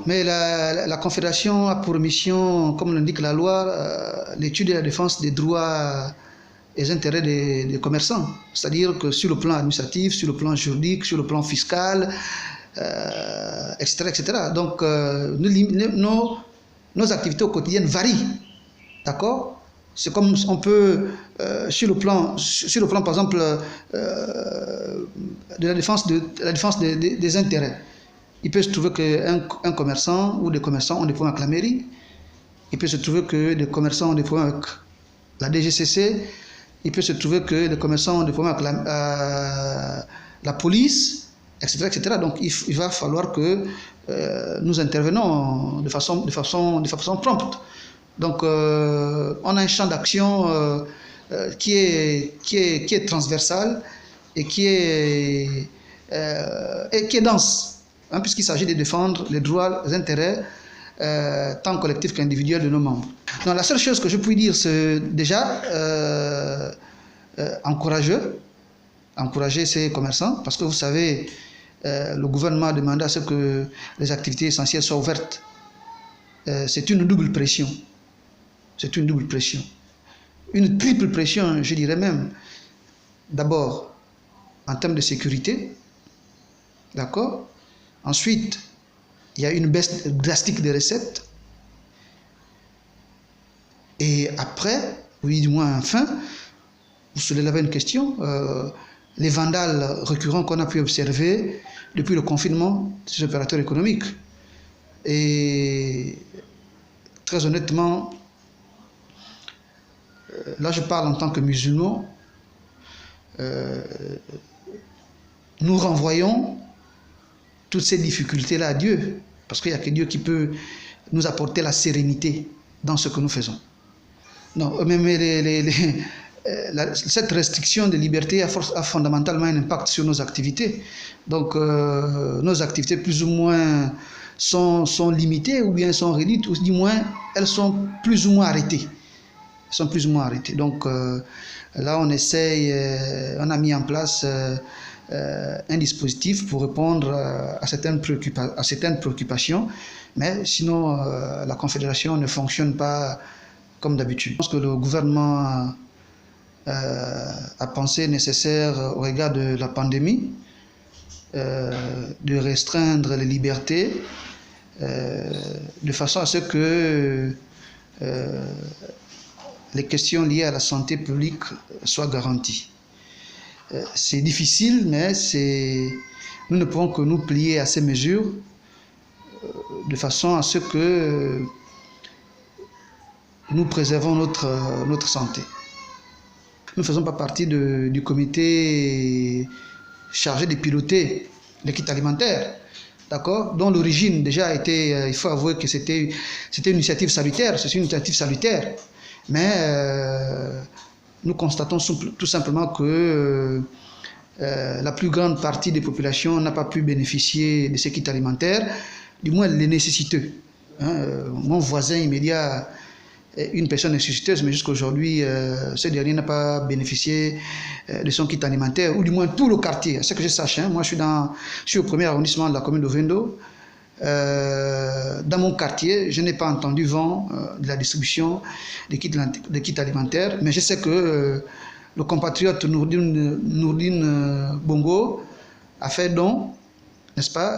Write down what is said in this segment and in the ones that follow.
mais la Confédération a pour mission, comme l'indique la loi, l'étude et la défense des droits et des intérêts des commerçants. C'est-à-dire que sur le plan administratif, sur le plan juridique, sur le plan fiscal, etc., etc. Donc, nos activités au quotidien varient. D'accord? C'est comme on peut, sur le plan par exemple, de la défense des intérêts. Il peut se trouver qu'un commerçant ou des commerçants ont des problèmes avec la mairie. Il peut se trouver que des commerçants ont des problèmes avec la DGCC. Il peut se trouver que des commerçants ont des problèmes avec la police, etc., etc. Donc il va falloir que nous intervenons de façon prompte. Donc on a un champ d'action qui est transversal et qui est dense. Hein, puisqu'il s'agit de défendre les droits, les intérêts, tant collectifs qu'individuels de nos membres. Donc, la seule chose que je puis dire, c'est déjà encourager ces commerçants, parce que vous savez, le gouvernement a demandé à ce que les activités essentielles soient ouvertes. C'est une double pression. C'est une double pression. Une triple pression, je dirais même. D'abord, en termes de sécurité, d'accord? Ensuite, il y a une baisse drastique des recettes. Et après, oui, du moins enfin, vous soulevez une question, les vandales récurrents qu'on a pu observer depuis le confinement des opérateurs économiques. Et très honnêtement, là je parle en tant que musulman, nous renvoyons toutes ces difficultés-là à Dieu, parce qu'il n'y a que Dieu qui peut nous apporter la sérénité dans ce que nous faisons. Non, même cette restriction de liberté a fondamentalement un impact sur nos activités. Donc, nos activités plus ou moins sont limitées, ou bien sont réduites, ou du moins, elles sont plus ou moins arrêtées. Donc, là, on essaye, on a mis en place un dispositif pour répondre à certaines préoccupations, mais sinon la Confédération ne fonctionne pas comme d'habitude. Je pense que le gouvernement a pensé nécessaire au regard de la pandémie de restreindre les libertés de façon à ce que les questions liées à la santé publique soient garanties. C'est difficile, mais nous ne pouvons que nous plier à ces mesures de façon à ce que nous préservons notre santé. Nous ne faisons pas partie du comité chargé de piloter l'équité alimentaire, d'accord, dont l'origine déjà a été, il faut avouer que c'était une initiative salutaire, c'est une initiative salutaire, mais nous constatons tout simplement que la plus grande partie des populations n'a pas pu bénéficier de cette équité alimentaire, du moins les nécessiteux. Mon voisin immédiat est une personne nécessiteuse, mais jusqu'à aujourd'hui, ce dernier n'a pas bénéficié de son kit alimentaire, ou du moins tout le quartier. C'est que je sache, moi je suis au premier arrondissement de la commune de Vendo. Dans mon quartier, je n'ai pas entendu vent de la distribution des kits alimentaires, mais je sais que le compatriote Nourdine Bongo a fait don, n'est-ce pas,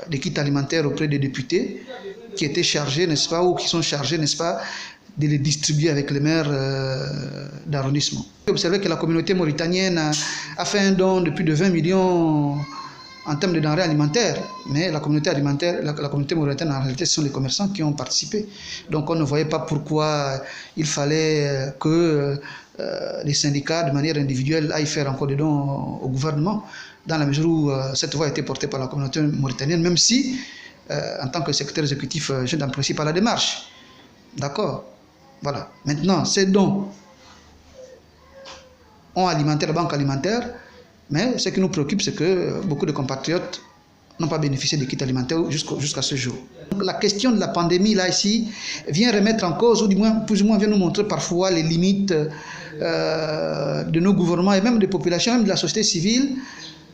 des kits alimentaires auprès des députés qui étaient chargés, n'est-ce pas, ou qui sont chargés, n'est-ce pas, de les distribuer avec les maires d'arrondissement. Vous observez que la communauté mauritanienne a fait un don de plus de 20 millions en termes de denrées alimentaires, mais la communauté mauritanienne, en réalité, ce sont les commerçants qui ont participé. Donc on ne voyait pas pourquoi il fallait que les syndicats, de manière individuelle, aillent faire encore des dons au gouvernement, dans la mesure où cette voie a été portée par la communauté mauritanienne, même si, en tant que secrétaire exécutif, je n'apprécie pas la démarche. D'accord? Voilà. Maintenant, ces dons ont alimenté la banque alimentaire, mais ce qui nous préoccupe, c'est que beaucoup de compatriotes n'ont pas bénéficié des kits alimentaires jusqu'à ce jour. Donc, la question de la pandémie, là, ici, vient remettre en cause, ou du moins, plus ou moins, vient nous montrer parfois les limites de nos gouvernements et même des populations, même de la société civile,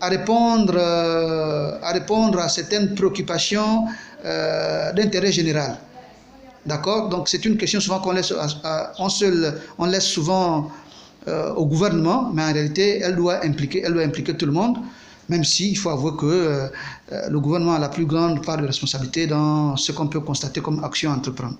à répondre à certaines préoccupations d'intérêt général. D'accord? Donc c'est une question souvent qu'on laisse, on laisse souvent au gouvernement, mais en réalité, elle doit impliquer tout le monde, même s'il faut avouer que le gouvernement a la plus grande part de responsabilité dans ce qu'on peut constater comme action à entreprendre.